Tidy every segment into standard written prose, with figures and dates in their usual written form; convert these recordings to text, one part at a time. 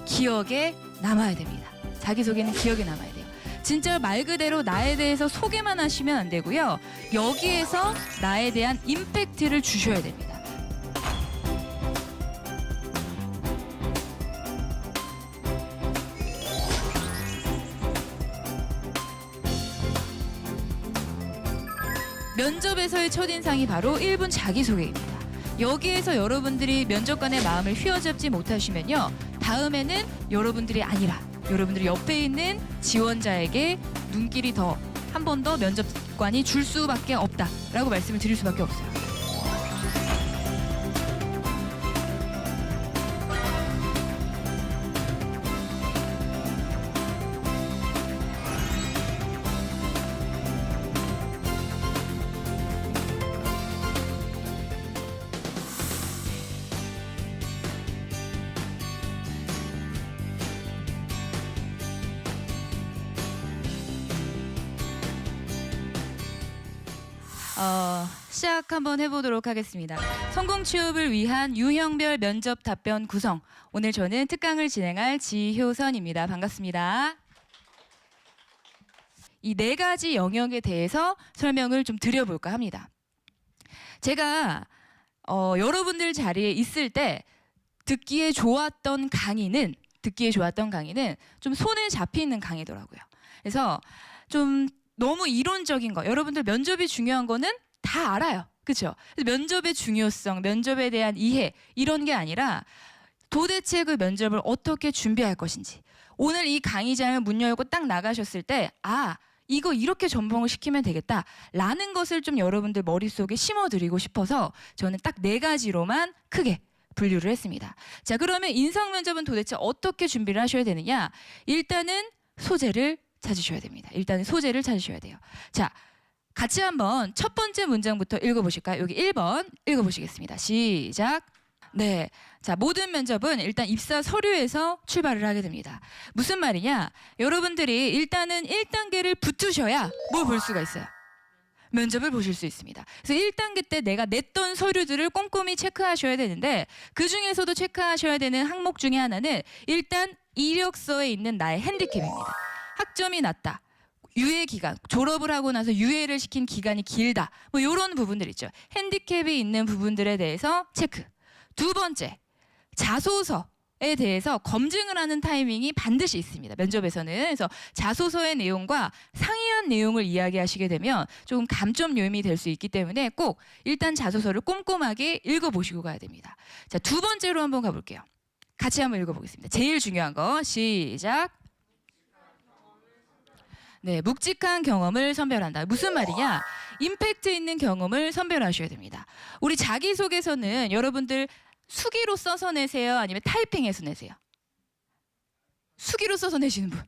기억에 남아야 됩니다. 자기소개는 기억에 남아야 돼요. 진짜 말 그대로 나에 대해서 소개만 하시면 안 되고요. 여기에서 나에 대한 임팩트를 주셔야 됩니다. 면접에서의 첫인상이 바로 1분 자기소개입니다. 여기에서 여러분들이 면접관의 마음을 휘어잡지 못하시면요. 다음에는 여러분들이 아니라 여러분들이 옆에 있는 지원자에게 눈길이 더 한 번 더 면접관이 줄 수밖에 없다라고 말씀을 드릴 수밖에 없어요. 시작 한번 해보도록 하겠습니다. 성공 취업을 위한 유형별 면접 답변 구성. 오늘 저는 특강을 진행할 지효선입니다. 반갑습니다. 이 4가지 영역에 대해서 설명을 좀 드려볼까 합니다. 제가 여러분들 자리에 있을 때 듣기에 좋았던 강의는 좀 손에 잡히는 강의더라고요. 그래서 좀 너무 이론적인 거, 여러분들 면접이 중요한 거는 다 알아요. 그렇죠? 면접의 중요성, 면접에 대한 이해 이런 게 아니라 도대체 그 면접을 어떻게 준비할 것인지, 오늘 이 강의장을 문 열고 딱 나가셨을 때 이거 이렇게 전봉을 시키면 되겠다라는 것을 좀 여러분들 머릿속에 심어드리고 싶어서 저는 딱 4가지로만 크게 분류를 했습니다. 자, 그러면 인성 면접은 도대체 어떻게 준비를 하셔야 되느냐? 일단은 소재를 찾으셔야 됩니다. 자, 같이 한번 첫 번째 문장부터 읽어보실까요? 여기 1번 읽어보시겠습니다. 시작. 네, 자, 모든 면접은 일단 입사 서류에서 출발을 하게 됩니다. 무슨 말이냐? 여러분들이 일단은 1단계를 붙으셔야 뭘 볼 수가 있어요? 면접을 보실 수 있습니다. 그래서 1단계 때 내가 냈던 서류들을 꼼꼼히 체크하셔야 되는데, 그 중에서도 체크하셔야 되는 항목 중에 하나는 일단 이력서에 있는 나의 핸디캡입니다. 학점이 낮다, 유예 기간, 졸업을 하고 나서 유예를 시킨 기간이 길다, 뭐 이런 부분들 있죠. 핸디캡이 있는 부분들에 대해서 체크. 2번째, 자소서에 대해서 검증을 하는 타이밍이 반드시 있습니다. 면접에서는. 그래서 자소서의 내용과 상이한 내용을 이야기하시게 되면 조금 감점 요인이 될 수 있기 때문에 꼭 일단 자소서를 꼼꼼하게 읽어보시고 가야 됩니다. 자, 2번째로 한번 가볼게요. 같이 한번 읽어보겠습니다. 제일 중요한 거 시작. 네, 묵직한 경험을 선별한다. 무슨 말이냐? 임팩트 있는 경험을 선별하셔야 됩니다. 우리 자기소개서는 여러분들 수기로 써서 내세요? 아니면 타이핑해서 내세요? 수기로 써서 내시는 분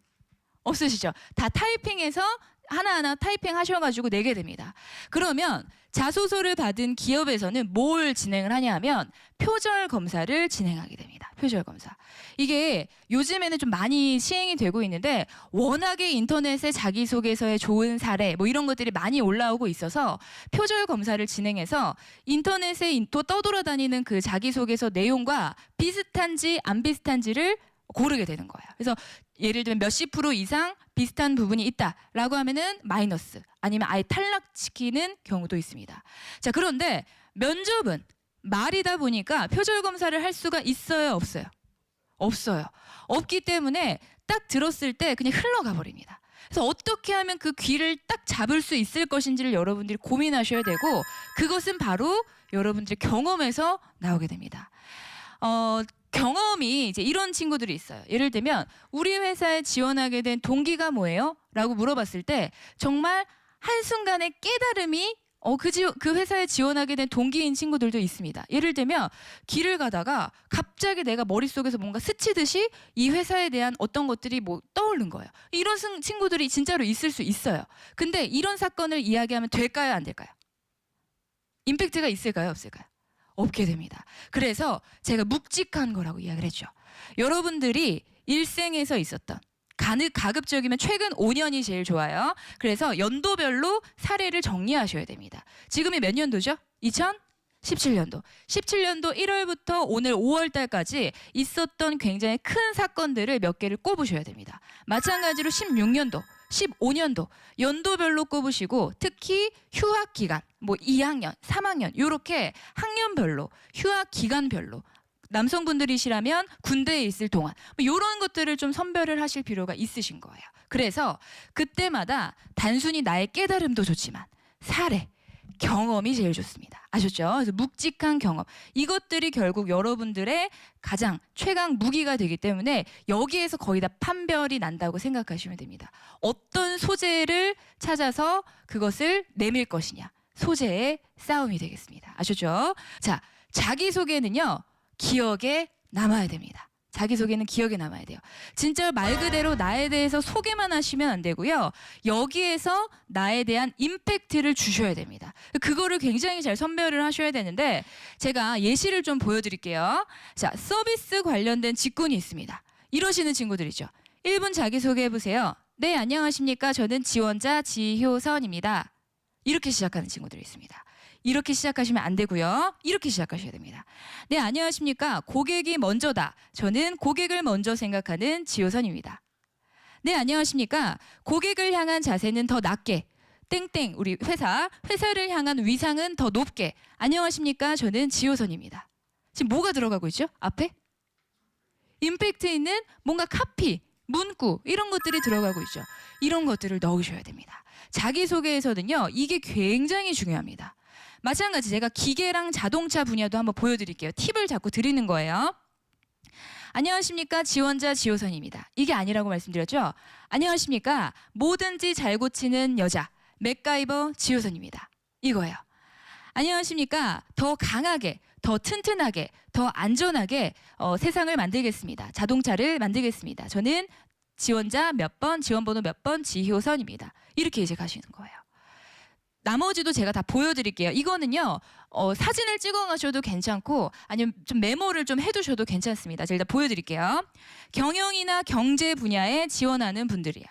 없으시죠? 다 타이핑해서 하나하나 타이핑 하셔가지고 내게 됩니다. 그러면 자소서를 받은 기업에서는 뭘 진행을 하냐 하면 표절 검사를 진행하게 됩니다. 표절 검사. 이게 요즘에는 좀 많이 시행이 되고 있는데, 워낙에 인터넷에 자기소개서의 좋은 사례 뭐 이런 것들이 많이 올라오고 있어서 표절 검사를 진행해서 인터넷에 또 떠돌아다니는 그 자기소개서 내용과 비슷한지 안 비슷한지를 고르게 되는 거예요. 그래서 예를 들면 몇십 프로 이상 비슷한 부분이 있다라고 하면은 마이너스, 아니면 아예 탈락시키는 경우도 있습니다. 자, 그런데 면접은 말이다 보니까 표절 검사를 할 수가 있어요, 없어요? 없어요. 없기 때문에 딱 들었을 때 그냥 흘러가 버립니다. 그래서 어떻게 하면 그 귀를 딱 잡을 수 있을 것인지를 여러분들이 고민하셔야 되고, 그것은 바로 여러분들의 경험에서 나오게 됩니다. 경험이 이제 이런 친구들이 있어요. 예를 들면 우리 회사에 지원하게 된 동기가 뭐예요? 라고 물어봤을 때 정말 한순간의 깨달음이 그 회사에 지원하게 된 동기인 친구들도 있습니다. 예를 들면 길을 가다가 갑자기 내가 머릿속에서 뭔가 스치듯이 이 회사에 대한 어떤 것들이 뭐 떠오른 거예요. 이런 친구들이 진짜로 있을 수 있어요. 근데 이런 사건을 이야기하면 될까요, 안 될까요? 임팩트가 있을까요, 없을까요? 없게 됩니다. 그래서 제가 묵직한 거라고 이야기를 했죠. 여러분들이 일생에서 있었던, 가급적이면 최근 5년이 제일 좋아요. 그래서 연도별로 사례를 정리하셔야 됩니다. 지금이 몇 년도죠? 17년도. 17년도 1월부터 오늘 5월 달까지 있었던 굉장히 큰 사건들을 몇 개를 꼽으셔야 됩니다. 마찬가지로 16년도, 15년도 연도별로 꼽으시고 특히 휴학 기간, 뭐 2학년, 3학년 이렇게 학년별로, 휴학 기간별로 남성분들이시라면 군대에 있을 동안 뭐 이런 것들을 좀 선별을 하실 필요가 있으신 거예요. 그래서 그때마다 단순히 나의 깨달음도 좋지만 사례, 경험이 제일 좋습니다. 아셨죠? 그래서 묵직한 경험. 이것들이 결국 여러분들의 가장 최강 무기가 되기 때문에 여기에서 거의 다 판별이 난다고 생각하시면 됩니다. 어떤 소재를 찾아서 그것을 내밀 것이냐. 소재의 싸움이 되겠습니다. 아셨죠? 자, 자기소개는요. 기억에 남아야 됩니다. 자기소개는 기억에 남아야 돼요. 진짜 말 그대로 나에 대해서 소개만 하시면 안 되고요. 여기에서 나에 대한 임팩트를 주셔야 됩니다. 그거를 굉장히 잘 선별을 하셔야 되는데 제가 예시를 좀 보여드릴게요. 자, 서비스 관련된 직군이 있습니다. 이러시는 친구들이죠. 1분 자기소개 해보세요. 네, 안녕하십니까. 저는 지원자 지효선입니다. 이렇게 시작하는 친구들이 있습니다. 이렇게 시작하시면 안 되고요. 이렇게 시작하셔야 됩니다. 네, 안녕하십니까. 고객이 먼저다. 저는 고객을 먼저 생각하는 지효선입니다. 네, 안녕하십니까. 고객을 향한 자세는 더 낮게. 땡땡, 우리 회사를 향한 위상은 더 높게. 안녕하십니까. 저는 지효선입니다. 지금 뭐가 들어가고 있죠? 앞에? 임팩트 있는 뭔가 카피, 문구 이런 것들이 들어가고 있죠. 이런 것들을 넣으셔야 됩니다. 자기소개에서는요. 이게 굉장히 중요합니다. 마찬가지 제가 기계랑 자동차 분야도 한번 보여드릴게요. 팁을 자꾸 드리는 거예요. 안녕하십니까. 지원자 지효선입니다. 이게 아니라고 말씀드렸죠. 안녕하십니까. 뭐든지 잘 고치는 여자 맥가이버 지효선입니다. 이거예요. 안녕하십니까. 더 강하게, 더 튼튼하게, 더 안전하게 세상을 만들겠습니다. 자동차를 만들겠습니다. 저는 지원자 몇 번, 지원번호 몇 번 지효선입니다. 이렇게 이제 가시는 거예요. 나머지도 제가 다 보여드릴게요. 이거는요. 사진을 찍어 가셔도 괜찮고 아니면 좀 메모를 좀 해두셔도 괜찮습니다. 제가 일단 보여드릴게요. 경영이나 경제 분야에 지원하는 분들이에요.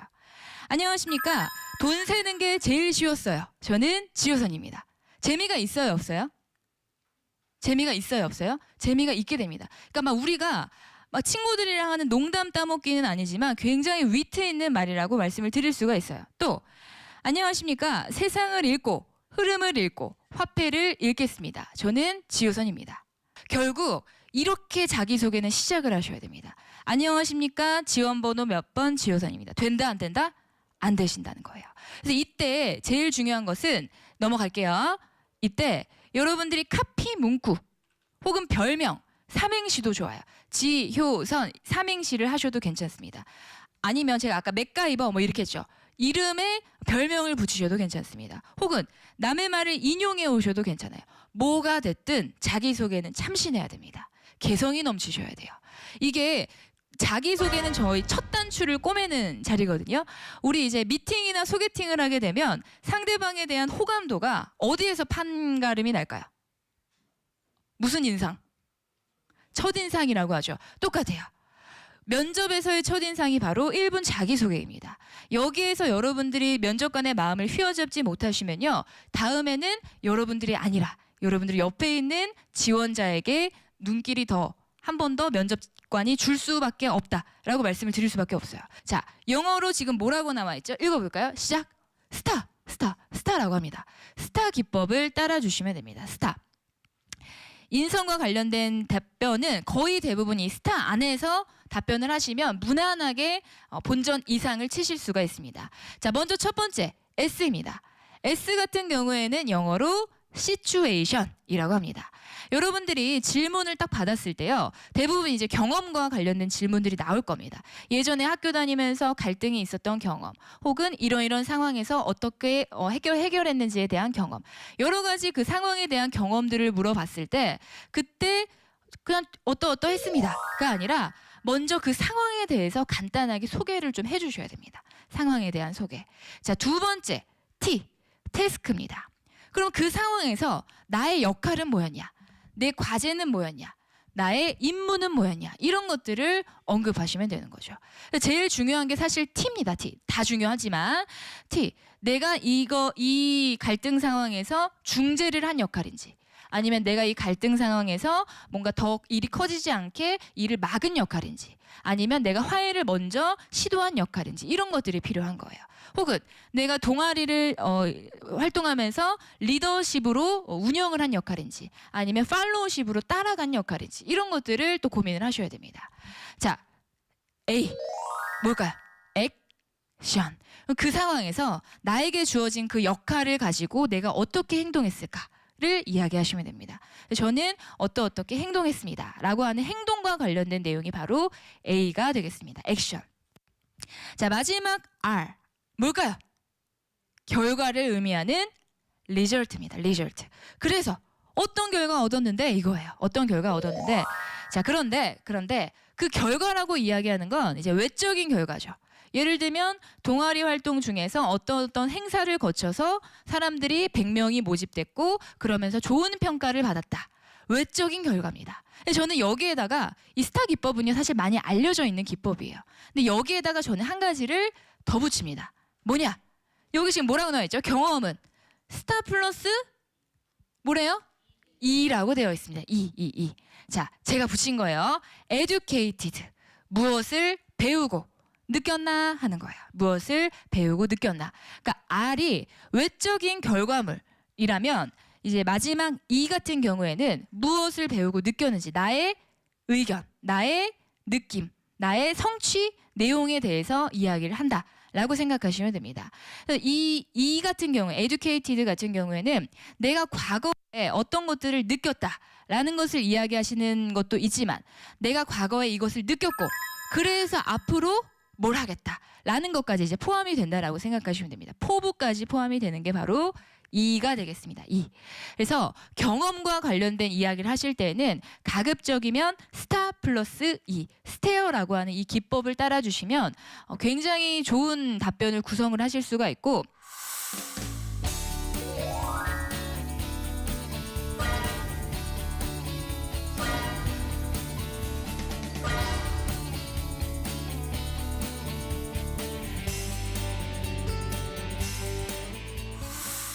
안녕하십니까. 돈 세는 게 제일 쉬웠어요. 저는 지효선입니다. 재미가 있어요, 없어요? 재미가 있어요, 없어요? 재미가 있게 됩니다. 그러니까 막 우리가 막 친구들이랑 하는 농담 따먹기는 아니지만 굉장히 위트 있는 말이라고 말씀을 드릴 수가 있어요. 또 안녕하십니까. 세상을 읽고 흐름을 읽고 화폐를 읽겠습니다. 저는 지효선입니다. 결국 이렇게 자기소개는 시작을 하셔야 됩니다. 안녕하십니까. 지원번호 몇 번 지효선입니다. 된다 안 된다? 안 되신다는 거예요. 그래서 이때 제일 중요한 것은 넘어갈게요. 이때 여러분들이 카피 문구 혹은 별명 삼행시도 좋아요. 지효선 삼행시를 하셔도 괜찮습니다. 아니면 제가 아까 맥가이버 뭐 이렇게 했죠. 이름에 별명을 붙이셔도 괜찮습니다. 혹은 남의 말을 인용해 오셔도 괜찮아요. 뭐가 됐든 자기소개는 참신해야 됩니다. 개성이 넘치셔야 돼요. 이게 자기소개는 저희 첫 단추를 꼬매는 자리거든요. 우리 이제 미팅이나 소개팅을 하게 되면 상대방에 대한 호감도가 어디에서 판가름이 날까요? 무슨 인상? 첫인상이라고 하죠. 똑같아요. 면접에서의 첫인상이 바로 1분 자기소개입니다. 여기에서 여러분들이 면접관의 마음을 휘어잡지 못하시면요. 다음에는 여러분들이 아니라 여러분들이 옆에 있는 지원자에게 눈길이 더 한 번 더 면접관이 줄 수밖에 없다라고 말씀을 드릴 수밖에 없어요. 자, 영어로 지금 뭐라고 나와 있죠? 읽어볼까요? 시작. 스타라고 합니다. 스타 기법을 따라주시면 됩니다. 스타. 인성과 관련된 답변은 거의 대부분 이 스타 안에서 답변을 하시면 무난하게 본전 이상을 치실 수가 있습니다. 자, 먼저 첫 번째 S입니다. S 같은 경우에는 영어로 situation이라고 합니다. 여러분들이 질문을 딱 받았을 때요. 대부분 이제 경험과 관련된 질문들이 나올 겁니다. 예전에 학교 다니면서 갈등이 있었던 경험 혹은 이런 상황에서 어떻게 해결했는지에 대한 경험 여러 가지 그 상황에 대한 경험들을 물어봤을 때 그때 그냥 어떠했습니다가 아니라 먼저 그 상황에 대해서 간단하게 소개를 좀 해주셔야 됩니다. 상황에 대한 소개. 자, 두 번째 T, 태스크입니다. 그럼 그 상황에서 나의 역할은 뭐였냐? 내 과제는 뭐였냐? 나의 임무는 뭐였냐? 이런 것들을 언급하시면 되는 거죠. 제일 중요한 게 사실 T입니다. T. 다 중요하지만 T. 내가 이 갈등 상황에서 중재를 한 역할인지 아니면 내가 이 갈등 상황에서 뭔가 더 일이 커지지 않게 일을 막은 역할인지, 아니면 내가 화해를 먼저 시도한 역할인지, 이런 것들이 필요한 거예요. 혹은 내가 동아리를 활동하면서 리더십으로 운영을 한 역할인지, 아니면 팔로우십으로 따라간 역할인지, 이런 것들을 또 고민을 하셔야 됩니다. 자, A 뭘까요? 액션. 그 상황에서 나에게 주어진 그 역할을 가지고 내가 어떻게 행동했을까를 이야기하시면 됩니다. 저는 어떻게 행동했습니다 라고 하는 행동과 관련된 내용이 바로 A가 되겠습니다. 액션. 자, 마지막 R 뭘까요? 결과를 의미하는 result입니다. result. 그래서 어떤 결과 얻었는데 이거예요. 어떤 결과 얻었는데, 자, 그런데 그 결과라고 이야기하는 건 이제 외적인 결과죠. 예를 들면 동아리 활동 중에서 어떤 행사를 거쳐서 사람들이 100명이 모집됐고 그러면서 좋은 평가를 받았다. 외적인 결과입니다. 저는 여기에다가 이 스타 기법은요, 사실 많이 알려져 있는 기법이에요. 근데 여기에다가 저는 한 가지를 더 붙입니다. 뭐냐? 여기 지금 뭐라고 나와 있죠? 경험은 스타 플러스 뭐래요? E라고 되어 있습니다. E. 자, 제가 붙인 거예요. educated. 무엇을 배우고 느꼈나 하는 거예요. 무엇을 배우고 느꼈나. 그러니까 R이 외적인 결과물이라면 이제 마지막 E 같은 경우에는 무엇을 배우고 느꼈는지, 나의 의견, 나의 느낌, 나의 성취 내용에 대해서 이야기를 한다라고 생각하시면 됩니다. 이 같은 경우, educated 같은 경우에는 내가 과거에 어떤 것들을 느꼈다라는 것을 이야기하시는 것도 있지만, 내가 과거에 이것을 느꼈고 그래서 앞으로 뭘 하겠다라는 것까지 이제 포함이 된다라고 생각하시면 됩니다. 포부까지 포함이 되는 게 바로 E가 되겠습니다. E. 그래서 경험과 관련된 이야기를 하실 때는 가급적이면 스타 플러스 E, 스테어라고 하는 이 기법을 따라주시면 굉장히 좋은 답변을 구성을 하실 수가 있고,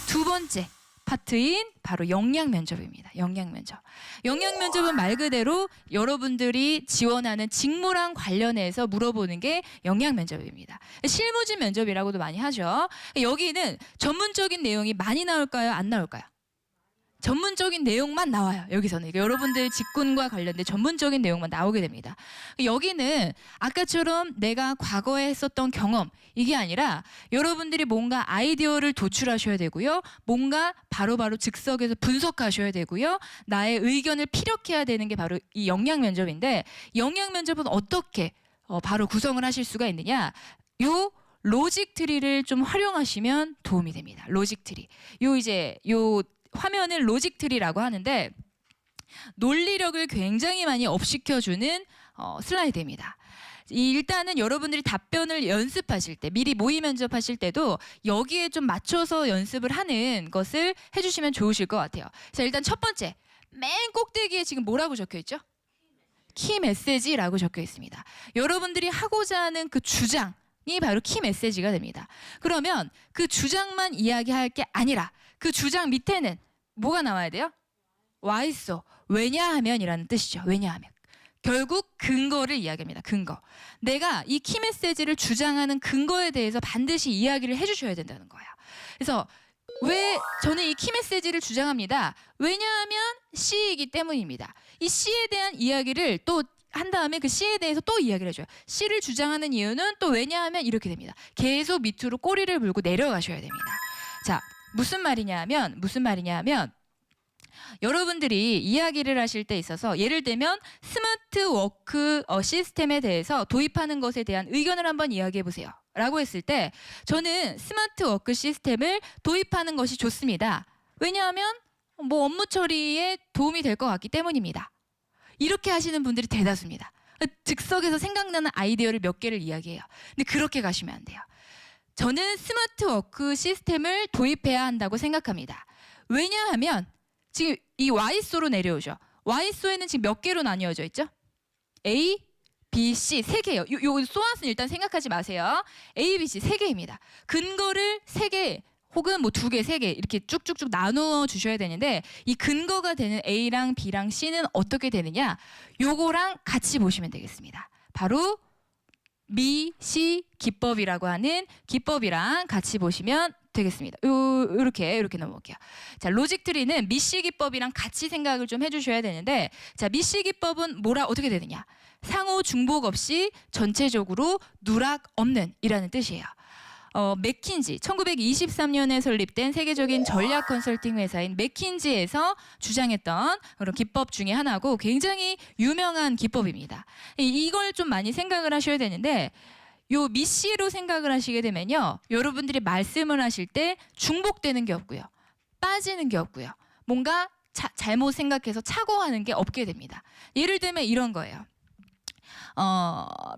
두 번째 파트인 바로 역량 면접입니다. 역량 면접. 역량 면접은 말 그대로 여러분들이 지원하는 직무랑 관련해서 물어보는 게 역량 면접입니다. 실무진 면접이라고도 많이 하죠. 여기는 전문적인 내용이 많이 나올까요? 안 나올까요? 전문적인 내용만 나와요. 여기서는 여러분들 직군과 관련된 전문적인 내용만 나오게 됩니다. 여기는 아까처럼 내가 과거에 했었던 경험, 이게 아니라 여러분들이 뭔가 아이디어를 도출하셔야 되고요, 뭔가 바로바로 즉석에서 분석하셔야 되고요, 나의 의견을 피력해야 되는 게 바로 이 역량 면접인데, 역량 면접은 어떻게 바로 구성을 하실 수가 있느냐, 요 로직 트리를 좀 활용하시면 도움이 됩니다. 로직 트리. 요 화면을 로직 트리라고 하는데, 논리력을 굉장히 많이 업시켜주는 슬라이드입니다. 일단은 여러분들이 답변을 연습하실 때, 미리 모의 면접하실 때도 여기에 좀 맞춰서 연습을 하는 것을 해주시면 좋으실 것 같아요. 자, 일단 첫 번째, 맨 꼭대기에 지금 뭐라고 적혀 있죠? 키 메시지라고 적혀 있습니다. 여러분들이 하고자 하는 그 주장이 바로 키 메시지가 됩니다. 그러면 그 주장만 이야기할 게 아니라 그 주장 밑에는 뭐가 나와야 돼요? 와 있어. 왜냐하면이라는 뜻이죠. 왜냐하면. 결국 근거를 이야기합니다. 근거. 내가 이 키 메시지를 주장하는 근거에 대해서 반드시 이야기를 해주셔야 된다는 거예요. 그래서 왜 저는 이 키 메시지를 주장합니다. 왜냐하면 C이기 때문입니다. 이 C에 대한 이야기를 또 한 다음에 그 C에 대해서 또 이야기를 해줘요. C를 주장하는 이유는 또 왜냐하면 이렇게 됩니다. 계속 밑으로 꼬리를 물고 내려가셔야 됩니다. 자, 무슨 말이냐 하면 여러분들이 이야기를 하실 때 있어서, 예를 들면 스마트 워크 시스템에 대해서 도입하는 것에 대한 의견을 한번 이야기해 보세요 라고 했을 때, 저는 스마트 워크 시스템을 도입하는 것이 좋습니다. 왜냐하면 뭐 업무 처리에 도움이 될 것 같기 때문입니다. 이렇게 하시는 분들이 대다수입니다. 즉석에서 생각나는 아이디어를 몇 개를 이야기해요. 근데 그렇게 가시면 안 돼요. 저는 스마트 워크 시스템을 도입해야 한다고 생각합니다. 왜냐하면 지금 이 Y소로 내려오죠. Y소에는 지금 몇 개로 나뉘어져 있죠? A, B, C 세 개예요. 요 소앗은 일단 생각하지 마세요. A, B, C 세 개입니다. 근거를 세 개 혹은 뭐 2개, 3개 이렇게 쭉쭉쭉 나누어 주셔야 되는데 이 근거가 되는 A랑 B랑 C는 어떻게 되느냐? 요거랑 같이 보시면 되겠습니다. 바로 미시 기법이라고 하는 기법이랑 같이 보시면 되겠습니다. 이렇게 넘어갈게요. 자, 로직 트리는 미시 기법이랑 같이 생각을 좀 해주셔야 되는데, 자, 미시 기법은 어떻게 되느냐? 상호 중복 없이 전체적으로 누락 없는 이라는 뜻이에요. 맥킨지 1923년에 설립된 세계적인 전략 컨설팅 회사인 맥킨지에서 주장했던 그런 기법 중에 하나고 굉장히 유명한 기법입니다. 이걸 좀 많이 생각을 하셔야 되는데 요 미시로 생각을 하시게 되면요. 여러분들이 말씀을 하실 때 중복되는 게 없고요. 빠지는 게 없고요. 뭔가 잘못 생각해서 착오하는 게 없게 됩니다. 예를 들면 이런 거예요.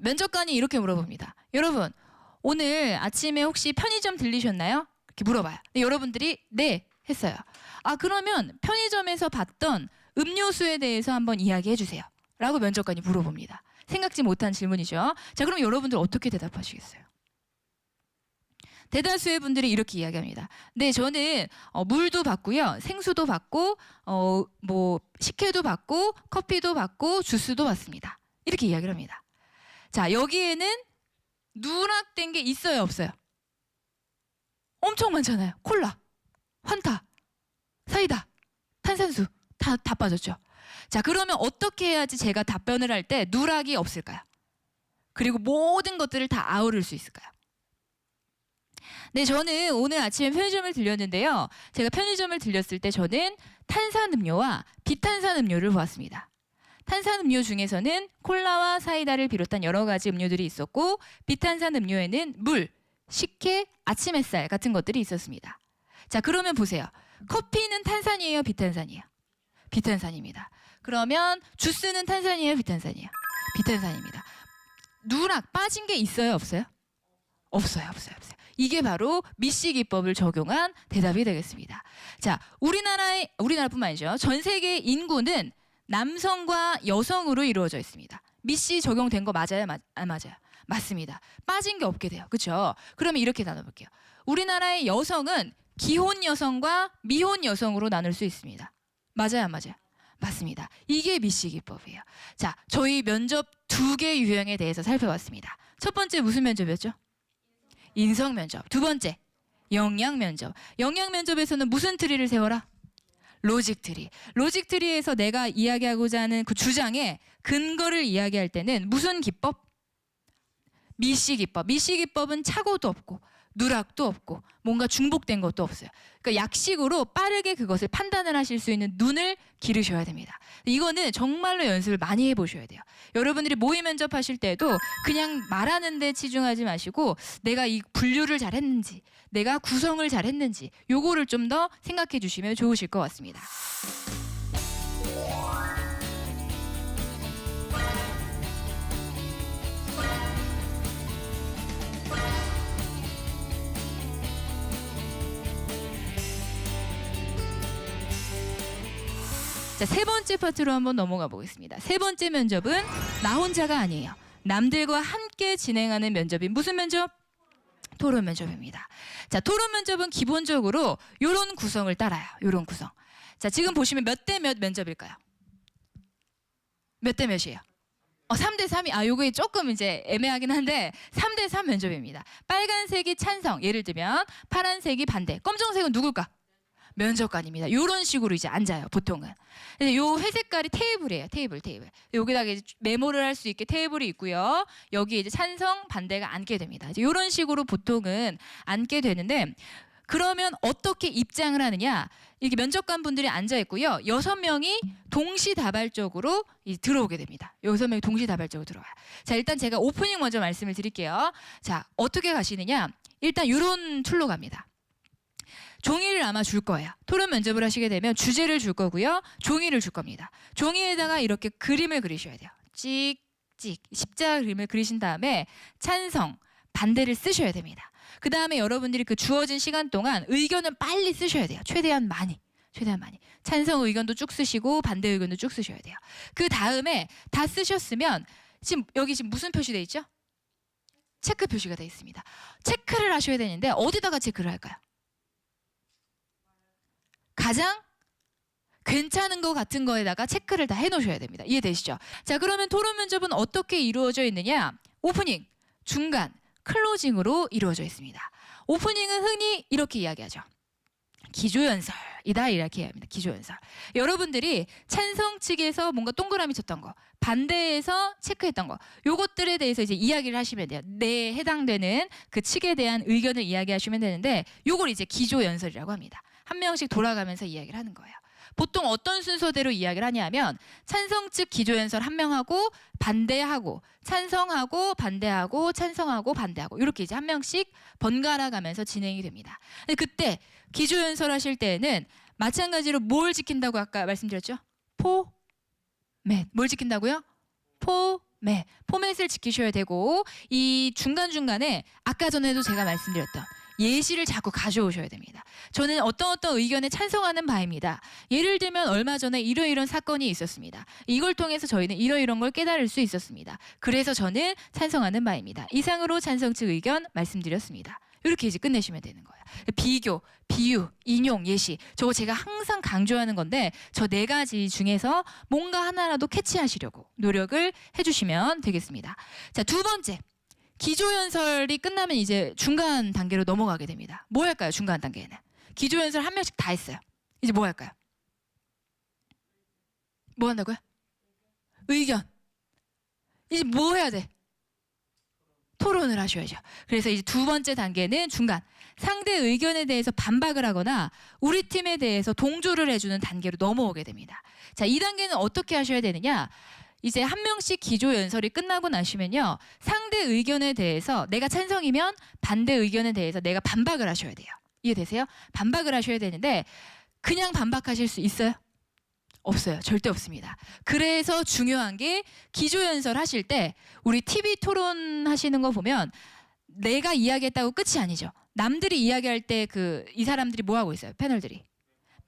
면접관이 이렇게 물어봅니다. 여러분 오늘 아침에 혹시 편의점 들리셨나요? 이렇게 물어봐요. 여러분들이 네 했어요. 아 그러면 편의점에서 봤던 음료수에 대해서 한번 이야기해 주세요. 라고 면접관이 물어봅니다. 생각지 못한 질문이죠. 자 그럼 여러분들 어떻게 대답하시겠어요? 대다수의 분들이 이렇게 이야기합니다. 네 저는 물도 받고요. 생수도 받고 뭐 식혜도 받고 커피도 받고 주스도 받습니다. 이렇게 이야기를 합니다. 자 여기에는 누락된 게 있어요 없어요? 엄청 많잖아요. 콜라, 환타, 사이다, 탄산수 다 빠졌죠. 자 그러면 어떻게 해야지 제가 답변을 할 때 누락이 없을까요? 그리고 모든 것들을 다 아우를 수 있을까요? 네 저는 오늘 아침에 편의점을 들렸는데요. 제가 편의점을 들렸을 때 저는 탄산음료와 비탄산음료를 보았습니다. 탄산음료 중에서는 콜라와 사이다를 비롯한 여러 가지 음료들이 있었고 비탄산음료에는 물, 식혜, 아침 햇살 같은 것들이 있었습니다. 자 그러면 보세요. 커피는 탄산이에요? 비탄산이에요? 비탄산입니다. 그러면 주스는 탄산이에요? 비탄산이에요? 비탄산입니다. 누락 빠진 게 있어요? 없어요? 없어요. 이게 바로 미시 기법을 적용한 대답이 되겠습니다. 자 우리나라뿐만 아니죠. 전 세계 인구는 남성과 여성으로 이루어져 있습니다. 미시 적용된 거 맞아요? 안 맞아요? 맞습니다. 빠진 게 없게 돼요. 그렇죠? 그러면 이렇게 나눠볼게요. 우리나라의 여성은 기혼 여성과 미혼 여성으로 나눌 수 있습니다. 맞아요? 안 맞아요? 맞습니다. 이게 미시 기법이에요. 자, 저희 면접 2개 유형에 대해서 살펴봤습니다. 첫 번째 무슨 면접이었죠? 인성 면접. 두 번째 역량 면접. 역량 면접에서는 무슨 트리를 세워라? 로직 트리. 로직 트리에서 내가 이야기하고자 하는 그 주장의 근거를 이야기할 때는 무슨 기법? 미시 기법. 미시 기법은 착오도 없고 누락도 없고 뭔가 중복된 것도 없어요. 그러니까 약식으로 빠르게 그것을 판단을 하실 수 있는 눈을 기르셔야 됩니다. 이거는 정말로 연습을 많이 해보셔야 돼요. 여러분들이 모의 면접하실 때도 그냥 말하는 데 치중하지 마시고 내가 이 분류를 잘했는지 내가 구성을 잘했는지 요거를 좀 더 생각해 주시면 좋으실 것 같습니다. 자, 3번째 파트로 한번 넘어가 보겠습니다. 3번째 면접은 나 혼자가 아니에요. 남들과 함께 진행하는 면접인 무슨 면접? 토론 면접입니다. 자, 토론 면접은 기본적으로 이런 구성을 따라요. 이런 구성. 자, 지금 보시면 몇 대 몇 면접일까요? 몇 대 몇이에요? 3대 3이 요게 조금 이제 애매하긴 한데 3대 3 면접입니다. 빨간색이 찬성, 예를 들면 파란색이 반대, 검정색은 누굴까? 면접관입니다. 이런 식으로 이제 앉아요, 보통은. 요 회색깔이 테이블이에요. 테이블. 여기다가 이제 메모를 할 수 있게 테이블이 있고요. 여기 이제 찬성, 반대가 앉게 됩니다. 이런 식으로 보통은 앉게 되는데 그러면 어떻게 입장을 하느냐? 이렇게 면접관 분들이 앉아 있고요. 6명이 동시다발적으로 들어오게 됩니다. 6명이 동시다발적으로 들어와요. 자, 일단 제가 오프닝 먼저 말씀을 드릴게요. 자, 어떻게 가시느냐? 일단 이런 툴로 갑니다. 종이를 아마 줄 거예요. 토론 면접을 하시게 되면 주제를 줄 거고요. 종이를 줄 겁니다. 종이에다가 이렇게 그림을 그리셔야 돼요. 찍찍 십자가 그림을 그리신 다음에 찬성, 반대를 쓰셔야 됩니다. 그 다음에 여러분들이 그 주어진 시간 동안 의견을 빨리 쓰셔야 돼요. 최대한 많이. 찬성 의견도 쭉 쓰시고 반대 의견도 쭉 쓰셔야 돼요. 그 다음에 다 쓰셨으면 여기 지금 무슨 표시돼 있죠? 체크 표시가 돼 있습니다. 체크를 하셔야 되는데 어디다가 체크를 할까요? 가장 괜찮은 거 같은 거에다가 체크를 다 해놓으셔야 됩니다. 이해되시죠? 자, 그러면 토론 면접은 어떻게 이루어져 있느냐? 오프닝, 중간, 클로징으로 이루어져 있습니다. 오프닝은 흔히 이렇게 이야기하죠. 기조연설이다 이렇게 이야기합니다. 기조연설. 여러분들이 찬성 측에서 뭔가 동그라미 쳤던 거, 반대에서 체크했던 거, 요것들에 대해서 이제 이야기를 하시면 돼요. 내 해당되는 그 측에 대한 의견을 이야기하시면 되는데 요걸 이제 기조연설이라고 합니다. 한 명씩 돌아가면서 이야기를 하는 거예요. 보통 어떤 순서대로 이야기를 하냐면 찬성 측 기조연설 한 명하고 반대하고 찬성하고 반대하고 찬성하고 반대하고 이렇게 이제 한 명씩 번갈아 가면서 진행이 됩니다. 근데 그때 기조연설 하실 때에는 마찬가지로 뭘 지킨다고 아까 말씀드렸죠? 포맷. 뭘 지킨다고요? 포맷. 포맷을 지키셔야 되고 이 중간중간에 아까 전에도 제가 말씀드렸던 예시를 자꾸 가져오셔야 됩니다. 저는 어떤 의견에 찬성하는 바입니다. 예를 들면 얼마 전에 이런 사건이 있었습니다. 이걸 통해서 저희는 이런 걸 깨달을 수 있었습니다. 그래서 저는 찬성하는 바입니다. 이상으로 찬성 측 의견 말씀드렸습니다. 이렇게 이제 끝내시면 되는 거예요. 비교, 비유, 인용, 예시. 저거 제가 항상 강조하는 건데 저 4가지 중에서 뭔가 하나라도 캐치하시려고 노력을 해주시면 되겠습니다. 자, 2번째. 기조연설이 끝나면 이제 중간 단계로 넘어가게 됩니다. 뭐 할까요? 중간 단계에는. 기조연설 한 명씩 다 했어요. 이제 뭐 할까요? 뭐 한다고요? 의견. 이제 뭐 해야 돼? 토론을 하셔야죠. 그래서 이제 2번째 단계는 중간. 상대 의견에 대해서 반박을 하거나 우리 팀에 대해서 동조를 해주는 단계로 넘어오게 됩니다. 자, 2단계는 어떻게 하셔야 되느냐? 이제 한 명씩 기조연설이 끝나고 나시면요. 상대 의견에 대해서 내가 찬성이면 반대 의견에 대해서 내가 반박을 하셔야 돼요. 이해되세요? 반박을 하셔야 되는데 그냥 반박하실 수 있어요? 없어요. 절대 없습니다. 그래서 중요한 게 기조연설 하실 때 우리 TV 토론 하시는 거 보면 내가 이야기했다고 끝이 아니죠. 남들이 이야기할 때 이 사람들이 뭐 하고 있어요? 패널들이.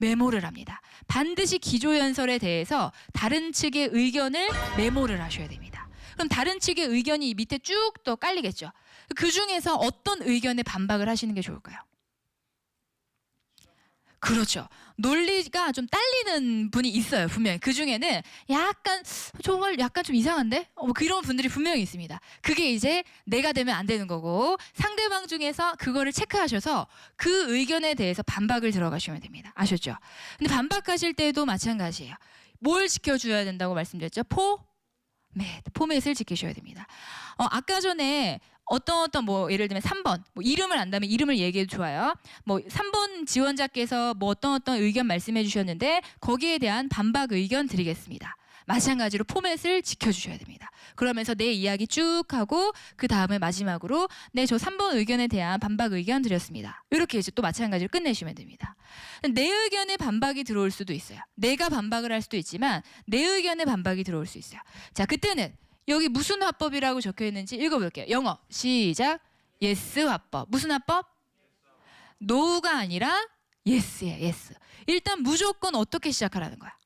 메모를 합니다. 반드시 기조연설에 대해서 다른 측의 의견을 메모를 하셔야 됩니다. 그럼 다른 측의 의견이 밑에 쭉 또 깔리겠죠. 그 중에서 어떤 의견에 반박을 하시는 게 좋을까요? 그렇죠. 논리가 좀 딸리는 분이 있어요. 분명히. 그 중에는 정말 약간 좀 이상한데? 그런 분들이 분명히 있습니다. 그게 이제 내가 되면 안 되는 거고 상대방 중에서 그거를 체크하셔서 그 의견에 대해서 반박을 들어가시면 됩니다. 아셨죠? 근데 반박하실 때도 마찬가지예요. 뭘 지켜줘야 된다고 말씀드렸죠? 포맷을 지키셔야 됩니다. 아까 전에 어떤 뭐 예를 들면 3번 뭐 이름을 안다면 이름을 얘기해도 좋아요. 뭐 3번 지원자께서 뭐 어떤 의견 말씀해 주셨는데 거기에 대한 반박 의견 드리겠습니다. 마찬가지로 포맷을 지켜주셔야 됩니다. 그러면서 내 이야기 쭉 하고 그 다음에 마지막으로 네, 저 3번 의견에 대한 반박 의견 드렸습니다. 이렇게 이제 또 마찬가지로 끝내시면 됩니다. 내 의견에 반박이 들어올 수도 있어요. 내가 반박을 할 수도 있지만 내 의견에 반박이 들어올 수 있어요. 자, 그때는 여기 무슨 화법이라고 적혀 있는지 읽어볼게요. 영어 시작. yes 화법. 무슨 화법? no가 아니라 yes예요. yes. 일단 무조건 어떻게 시작하라는 거야?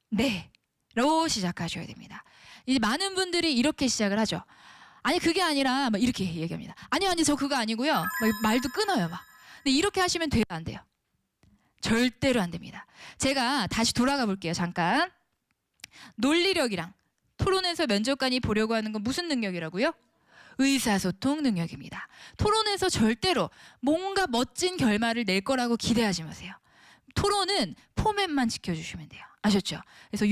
네로 시작하셔야 됩니다. 이제 많은 분들이 이렇게 시작을 하죠. 아니 그게 아니라 막 이렇게 얘기합니다. 아니 저 그거 아니고요. 막 말도 끊어요 막. 근데 이렇게 하시면 돼요, 안 돼요? 절대로 안 됩니다. 제가 다시 돌아가 볼게요. 잠깐. 논리력이랑 토론에서 면접관이 보려고 하는 건 무슨 능력이라고요? 의사소통 능력입니다. 토론에서 절대로 뭔가 멋진 결말을 낼 거라고 기대하지 마세요. 토론은 포맷만 지켜주시면 돼요. 아셨죠? 그래서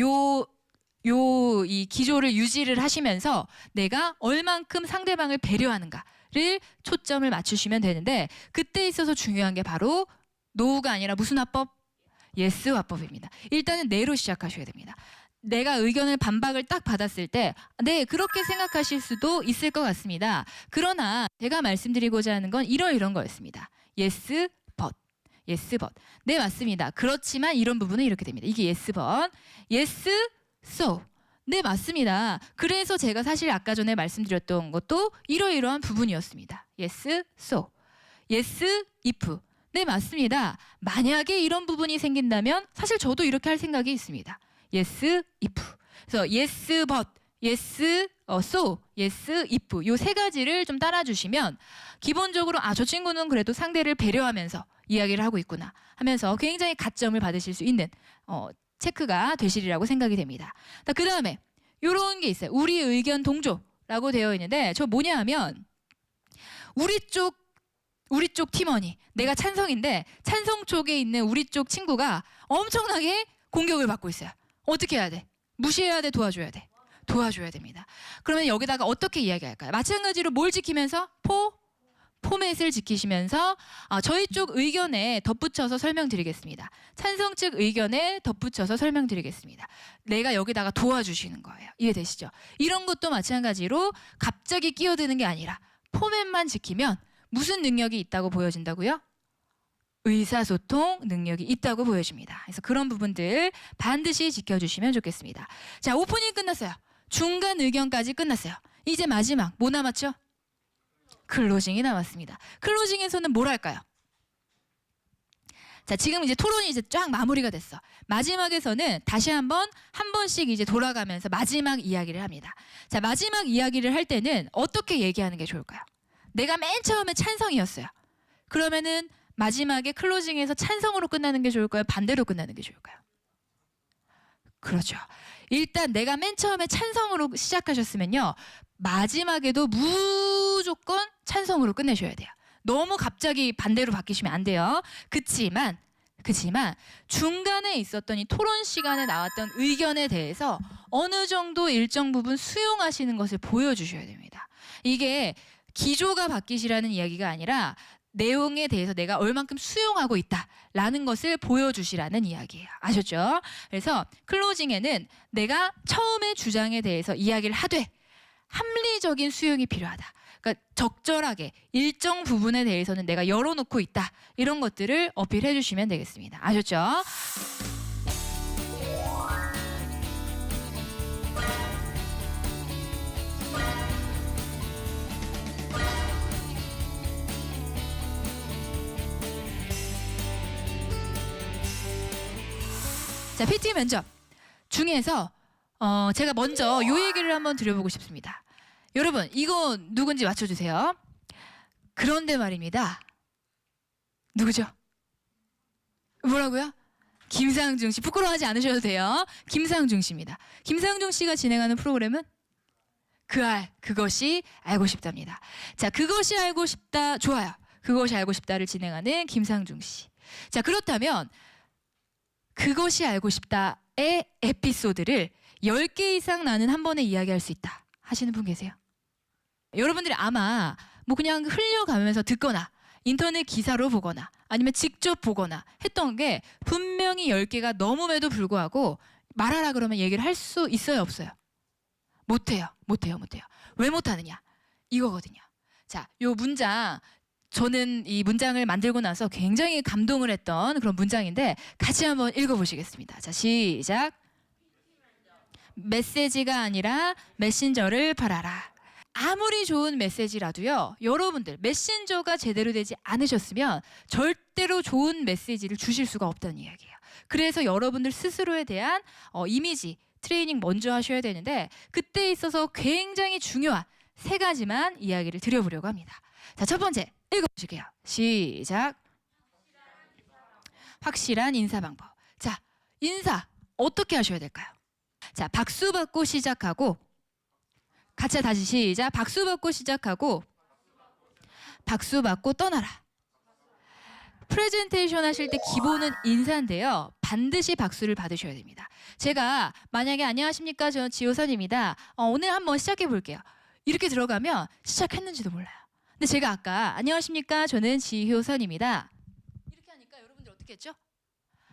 이 기조를 유지를 하시면서 내가 얼만큼 상대방을 배려하는가를 초점을 맞추시면 되는데 그때 있어서 중요한 게 바로 노가 아니라 무슨 화법? yes 화법입니다. 일단은 네로 시작하셔야 됩니다. 내가 의견을 반박을 딱 받았을 때 네, 그렇게 생각하실 수도 있을 것 같습니다. 그러나 제가 말씀드리고자 하는 건 이런 거였습니다. yes, but. yes, but. 네, 맞습니다. 그렇지만 이런 부분은 이렇게 됩니다. 이게 yes, but. yes, so. 네, 맞습니다. 그래서 제가 사실 아까 전에 말씀드렸던 것도 이러한 부분이었습니다. yes, so. yes, if. 네, 맞습니다. 만약에 이런 부분이 생긴다면 사실 저도 이렇게 할 생각이 있습니다. yes, if. 그래서 yes, but, yes, so, yes, if 요 세 가지를 좀 따라주시면 기본적으로 저 친구는 그래도 상대를 배려하면서 이야기를 하고 있구나 하면서 굉장히 가점을 받으실 수 있는 체크가 되시리라고 생각이 됩니다. 그 다음에 요런 게 있어요. 우리 의견 동조라고 되어 있는데 저 뭐냐 하면 우리 쪽 팀원이 내가 찬성인데 찬성 쪽에 있는 우리 쪽 친구가 엄청나게 공격을 받고 있어요. 어떻게 해야 돼? 무시해야 돼? 도와줘야 돼? 도와줘야 됩니다. 그러면 여기다가 어떻게 이야기할까요? 마찬가지로 뭘 지키면서? 포맷을 지키시면서 저희 쪽 의견에 덧붙여서 설명드리겠습니다. 찬성 측 의견에 덧붙여서 설명드리겠습니다. 내가 여기다가 도와주시는 거예요. 이해되시죠? 이런 것도 마찬가지로 갑자기 끼어드는 게 아니라 포맷만 지키면 무슨 능력이 있다고 보여진다고요? 의사소통 능력이 있다고 보여집니다. 그래서 그런 부분들 반드시 지켜주시면 좋겠습니다. 자, 오프닝 끝났어요. 중간 의견까지 끝났어요. 이제 마지막 뭐 남았죠? 클로징이 남았습니다. 클로징에서는 뭘 할까요? 자, 지금 이제 토론이 이제 쫙 마무리가 됐어. 마지막에서는 다시 한 번씩 이제 돌아가면서 마지막 이야기를 합니다. 자, 마지막 이야기를 할 때는 어떻게 얘기하는 게 좋을까요? 내가 맨 처음에 찬성이었어요. 그러면은 마지막에 클로징에서 찬성으로 끝나는 게 좋을까요? 반대로 끝나는 게 좋을까요? 그렇죠. 일단 내가 맨 처음에 찬성으로 시작하셨으면요. 마지막에도 무조건 찬성으로 끝내셔야 돼요. 너무 갑자기 반대로 바뀌시면 안 돼요. 그치만 중간에 있었던 이 토론 시간에 나왔던 의견에 대해서 어느 정도 일정 부분 수용하시는 것을 보여주셔야 됩니다. 이게 기조가 바뀌시라는 이야기가 아니라 내용에 대해서 내가 얼만큼 수용하고 있다라는 것을 보여주시라는 이야기예요. 아셨죠? 그래서 클로징에는 내가 처음에 주장에 대해서 이야기를 하되 합리적인 수용이 필요하다. 그러니까 적절하게 일정 부분에 대해서는 내가 열어놓고 있다. 이런 것들을 어필해 주시면 되겠습니다. 아셨죠? 자, PT 면접 중에서 제가 먼저 요 얘기를 한번 드려보고 싶습니다. 여러분, 이거 누군지 맞춰주세요. 그런데 말입니다. 누구죠? 뭐라고요? 김상중 씨. 부끄러워하지 않으셔도 돼요. 김상중 씨입니다. 김상중 씨가 진행하는 프로그램은 그것이 알고 싶답니다. 자, 그것이 알고 싶다. 좋아요. 그것이 알고 싶다를 진행하는 김상중 씨. 자, 그렇다면 그것이 알고 싶다의 에피소드를 10개 이상 나는 한 번에 이야기할 수 있다 하시는 분 계세요? 여러분들이 아마 뭐 그냥 흘려가면서 듣거나 인터넷 기사로 보거나 아니면 직접 보거나 했던 게 분명히 10개가 넘음에도 불구하고 말하라 그러면 얘기를 할 수 있어요, 없어요? 못해요. 왜 못하느냐? 이거거든요. 자, 요 문장, 저는 이 문장을 만들고 나서 굉장히 감동을 했던 그런 문장인데 같이 한번 읽어보시겠습니다. 자, 시작. 메시지가 아니라 메신저를 팔아라. 아무리 좋은 메시지라도요, 여러분들 메신저가 제대로 되지 않으셨으면 절대로 좋은 메시지를 주실 수가 없다는 이야기예요. 그래서 여러분들 스스로에 대한 이미지 트레이닝 먼저 하셔야 되는데 그때 있어서 굉장히 중요한 3가지만 이야기를 드려보려고 합니다. 자, 첫 번째 읽어보실게요. 시작. 확실한 인사 방법. 자, 인사 어떻게 하셔야 될까요? 자, 박수 받고 시작하고, 같이 다시 시작. 박수 받고 시작하고 박수 받고 떠나라. 프레젠테이션 하실 때 기본은 인사인데요. 반드시 박수를 받으셔야 됩니다. 제가 만약에 안녕하십니까, 저는 지효선입니다. 오늘 한번 시작해 볼게요. 이렇게 들어가면 시작했는지도 몰라요. 근데 제가 아까 안녕하십니까, 저는 지효선입니다. 이렇게 하니까 여러분들 어떻게 했죠?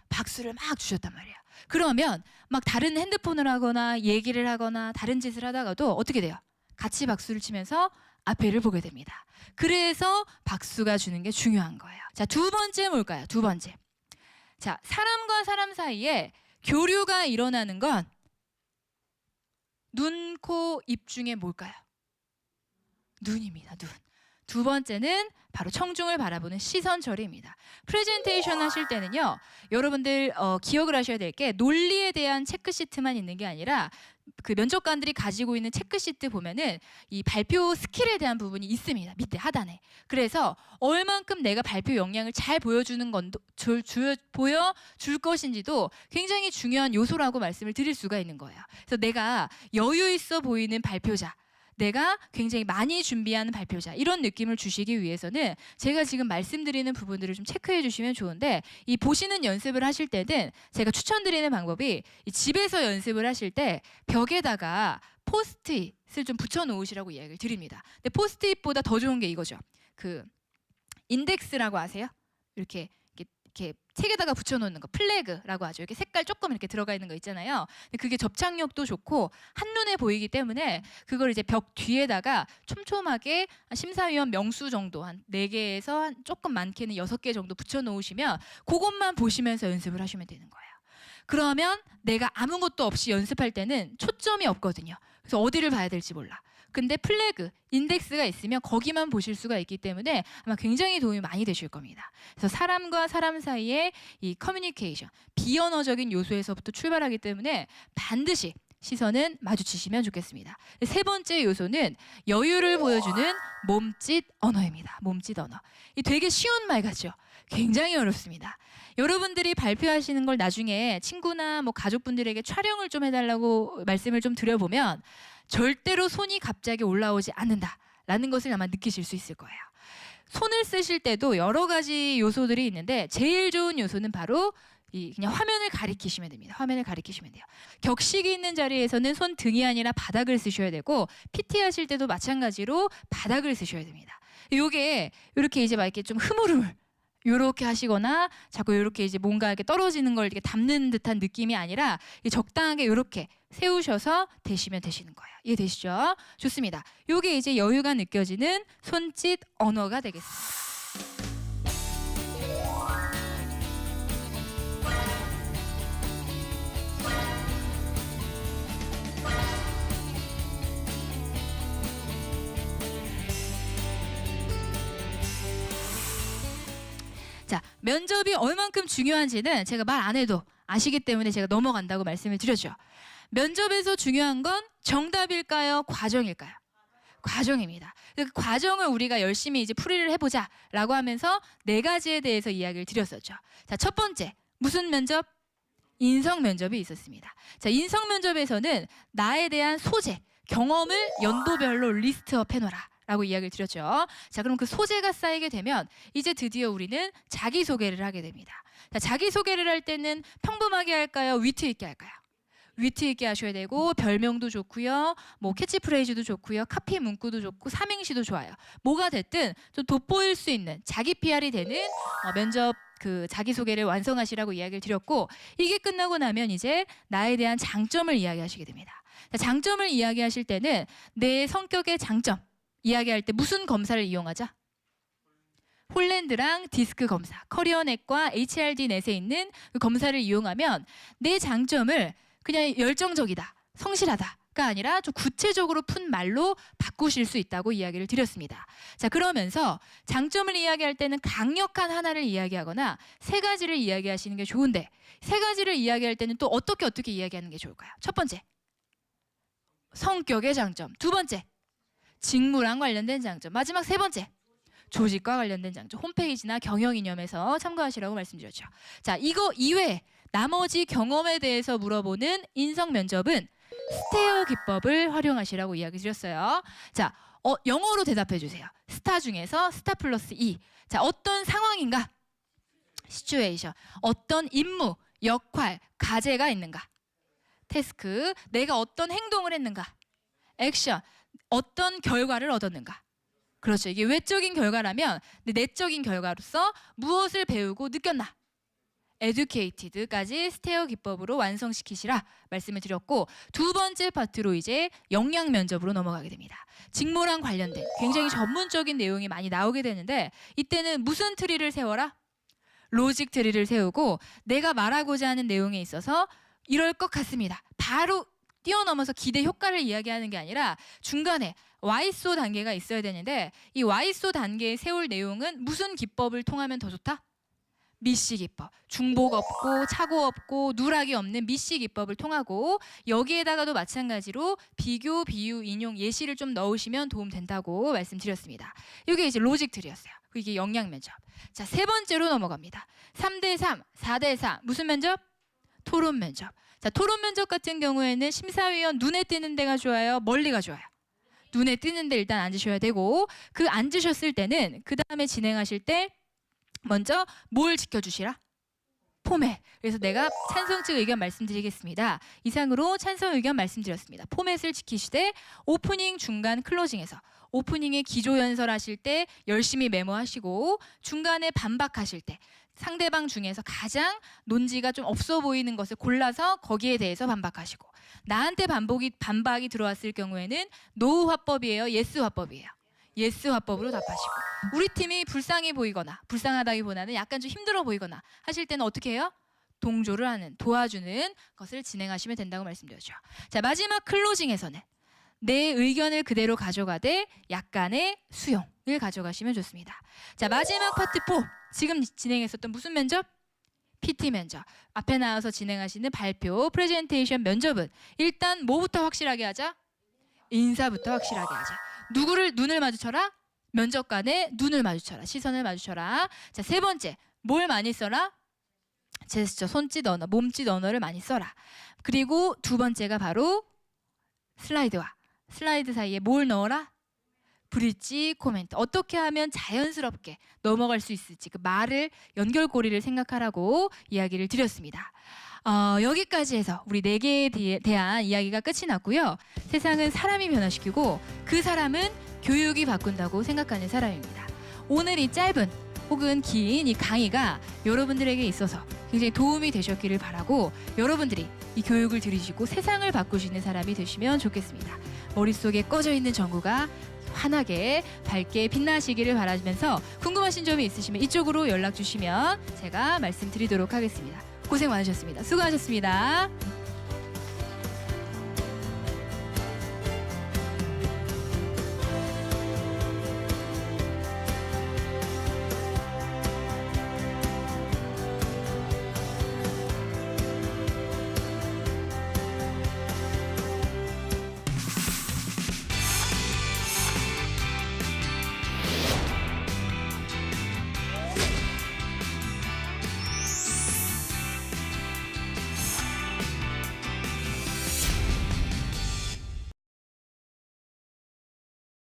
박수를 막 주셨단 말이에요. 그러면 막 다른 핸드폰을 하거나 얘기를 하거나 다른 짓을 하다가도 어떻게 돼요? 같이 박수를 치면서 앞에를 보게 됩니다. 그래서 박수가 주는 게 중요한 거예요. 자, 2번째 뭘까요? 2번째. 자, 사람과 사람 사이에 교류가 일어나는 건 눈, 코, 입 중에 뭘까요? 눈입니다. 눈. 2번째는 바로 청중을 바라보는 시선 처리입니다. 프레젠테이션 하실 때는요, 여러분들 기억을 하셔야 될 게 논리에 대한 체크시트만 있는 게 아니라 그 면접관들이 가지고 있는 체크시트 보면은 이 발표 스킬에 대한 부분이 있습니다. 밑에 하단에. 그래서 얼만큼 내가 발표 역량을 잘 보여줄 것인지도 굉장히 중요한 요소라고 말씀을 드릴 수가 있는 거예요. 그래서 내가 여유 있어 보이는 발표자, 내가 굉장히 많이 준비한 발표자, 이런 느낌을 주시기 위해서는 제가 지금 말씀드리는 부분들을 좀 체크해 주시면 좋은데, 이 보시는 연습을 하실 때는 제가 추천드리는 방법이 이 집에서 연습을 하실 때 벽에다가 포스트잇을 좀 붙여 놓으시라고 이야기를 드립니다. 근데 포스트잇보다 더 좋은 게 이거죠. 그 인덱스라고 아세요? 이렇게 책에다가 붙여놓는 거, 플래그라고 하죠. 이렇게 색깔 조금 이렇게 들어가 있는 거 있잖아요. 근데 그게 접착력도 좋고 한눈에 보이기 때문에 그걸 이제 벽 뒤에다가 촘촘하게 심사위원 명수 정도 한 4개에서 한 조금 많게는 6개 정도 붙여놓으시면 그것만 보시면서 연습을 하시면 되는 거예요. 그러면 내가 아무것도 없이 연습할 때는 초점이 없거든요. 그래서 어디를 봐야 될지 몰라. 근데 플래그, 인덱스가 있으면 거기만 보실 수가 있기 때문에 아마 굉장히 도움이 많이 되실 겁니다. 그래서 사람과 사람 사이의 이 커뮤니케이션, 비언어적인 요소에서부터 출발하기 때문에 반드시 시선은 마주치시면 좋겠습니다. 세 번째 요소는 여유를 보여주는 몸짓 언어입니다. 몸짓 언어. 이 되게 쉬운 말 같죠? 굉장히 어렵습니다. 여러분들이 발표하시는 걸 나중에 친구나 뭐 가족분들에게 촬영을 좀 해달라고 말씀을 좀 드려보면 절대로 손이 갑자기 올라오지 않는다라는 것을 아마 느끼실 수 있을 거예요. 손을 쓰실 때도 여러 가지 요소들이 있는데 제일 좋은 요소는 바로 그냥 화면을 가리키시면 됩니다. 화면을 가리키시면 돼요. 격식이 있는 자리에서는 손등이 아니라 바닥을 쓰셔야 되고 PT 하실 때도 마찬가지로 바닥을 쓰셔야 됩니다. 요게 이렇게 이제 막 이렇게 좀 흐물흐물 요렇게 하시거나 자꾸 요렇게 이제 뭔가 이렇게 떨어지는 걸 이렇게 담는 듯한 느낌이 아니라 적당하게 요렇게 세우셔서 대시면 되시는 거예요. 이해되시죠? 좋습니다. 요게 이제 여유가 느껴지는 손짓 언어가 되겠습니다. 자, 면접이 얼만큼 중요한지는 제가 말 안 해도 아시기 때문에 제가 넘어간다고 말씀을 드렸죠. 면접에서 중요한 건 정답일까요? 과정일까요? 과정입니다. 그 과정을 우리가 열심히 이제 풀이를 해보자라고 하면서 4가지에 대해서 이야기를 드렸었죠. 자, 첫 번째, 무슨 면접? 인성 면접이 있었습니다. 자, 인성 면접에서는 나에 대한 소재, 경험을 연도별로 리스트업 해놓아라 라고 이야기를 드렸죠. 자, 그럼 그 소재가 쌓이게 되면 이제 드디어 우리는 자기소개를 하게 됩니다. 자, 자기소개를 할 때는 평범하게 할까요? 위트 있게 할까요? 위트 있게 하셔야 되고 별명도 좋고요. 뭐 캐치프레이즈도 좋고요. 카피 문구도 좋고 삼행시도 좋아요. 뭐가 됐든 좀 돋보일 수 있는 자기 PR이 되는 면접 그 자기소개를 완성하시라고 이야기를 드렸고, 이게 끝나고 나면 이제 나에 대한 장점을 이야기하시게 됩니다. 자, 장점을 이야기하실 때는 내 성격의 장점 이야기할 때 무슨 검사를 이용하자? 홀랜드랑 디스크 검사, 커리어넷과 HRD넷에 있는 그 검사를 이용하면 내 장점을 그냥 열정적이다, 성실하다가 아니라 좀 구체적으로 푼 말로 바꾸실 수 있다고 이야기를 드렸습니다. 자, 그러면서 장점을 이야기할 때는 강력한 하나를 이야기하거나 3가지를 이야기하시는 게 좋은데, 3가지를 이야기할 때는 또 어떻게 이야기하는 게 좋을까요? 첫 번째, 성격의 장점. 2번째, 직무랑 관련된 장점. 마지막 3번째, 조직과 관련된 장점. 홈페이지나 경영 이념에서 참고하시라고 말씀드렸죠. 자, 이거 이외에 나머지 경험에 대해서 물어보는 인성 면접은 스테어 기법을 활용하시라고 이야기 드렸어요. 자, 영어로 대답해 주세요. 스타 중에서 스타 플러스 E. 자, 어떤 상황인가? 시츄에이션. 어떤 임무, 역할, 과제가 있는가? 태스크. 내가 어떤 행동을 했는가? 액션. 어떤 결과를 얻었는가? 그렇죠. 이게 외적인 결과라면 내적인 결과로서 무엇을 배우고 느꼈나? educated까지 스테어 기법으로 완성시키시라 말씀을 드렸고, 2번째 파트로 이제 역량 면접으로 넘어가게 됩니다. 직무랑 관련된 굉장히 전문적인 내용이 많이 나오게 되는데, 이때는 무슨 트리를 세워라? 로직 트리를 세우고 내가 말하고자 하는 내용에 있어서 이럴 것 같습니다. 바로 뛰어넘어서 기대 효과를 이야기하는 게 아니라 중간에 YSO 단계가 있어야 되는데, 이 YSO 단계에 세울 내용은 무슨 기법을 통하면 더 좋다? 미시 기법, 중복 없고 차고 없고 누락이 없는 미시 기법을 통하고 여기에다가도 마찬가지로 비교, 비유, 인용, 예시를 좀 넣으시면 도움 된다고 말씀드렸습니다. 이게 이제 로직 틀이었어요. 이게 영양 면접. 자, 세 번째로 넘어갑니다. 3대3, 4대4 무슨 면접? 토론 면접. 자, 토론 면접 같은 경우에는 심사위원 눈에 띄는 데가 좋아요? 멀리가 좋아요? 눈에 띄는 데 일단 앉으셔야 되고 그 앉으셨을 때는 그 다음에 진행하실 때 먼저 뭘 지켜주시라? 포맷. 그래서 내가 찬성 측 의견 말씀드리겠습니다. 이상으로 찬성 의견 말씀드렸습니다. 포맷을 지키시되 오프닝, 중간, 클로징에서 오프닝에 기조 연설하실 때 열심히 메모하시고 중간에 반박하실 때 상대방 중에서 가장 논지가 좀 없어 보이는 것을 골라서 거기에 대해서 반박하시고 나한테 반박이 들어왔을 경우에는 노 화법이에요? 예스 화법이에요? 예스 화법으로 답하시고 우리 팀이 불쌍해 보이거나 불쌍하다기보다는 약간 좀 힘들어 보이거나 하실 때는 어떻게 해요? 동조를 하는, 도와주는 것을 진행하시면 된다고 말씀드렸죠. 자, 마지막 클로징에서는 내 의견을 그대로 가져가되 약간의 수용을 가져가시면 좋습니다. 자, 마지막 파트 4. 지금 진행했었던 무슨 면접? PT 면접. 앞에 나와서 진행하시는 발표, 프레젠테이션 면접은 일단 뭐부터 확실하게 하자? 인사부터 확실하게 하자. 누구를 눈을 마주쳐라? 면접관의 눈을 마주쳐라. 시선을 마주쳐라. 자, 세 번째. 뭘 많이 써라? 제스처, 손짓 언어, 몸짓 언어를 많이 써라. 그리고 두 번째가 바로 슬라이드와 슬라이드 사이에 뭘 넣어라? 브릿지 코멘트. 어떻게 하면 자연스럽게 넘어갈 수 있을지 그 말을 연결고리를 생각하라고 이야기를 드렸습니다. 여기까지 해서 우리 4개에 대한 이야기가 끝이 났고요. 세상은 사람이 변화시키고 그 사람은 교육이 바꾼다고 생각하는 사람입니다. 오늘 이 짧은 혹은 긴 이 강의가 여러분들에게 있어서 굉장히 도움이 되셨기를 바라고 여러분들이 이 교육을 들으시고 세상을 바꾸시는 사람이 되시면 좋겠습니다. 머릿속에 꺼져 있는 전구가 환하게 밝게 빛나시기를 바라면서 궁금하신 점이 있으시면 이쪽으로 연락 주시면 제가 말씀드리도록 하겠습니다. 고생 많으셨습니다. 수고하셨습니다.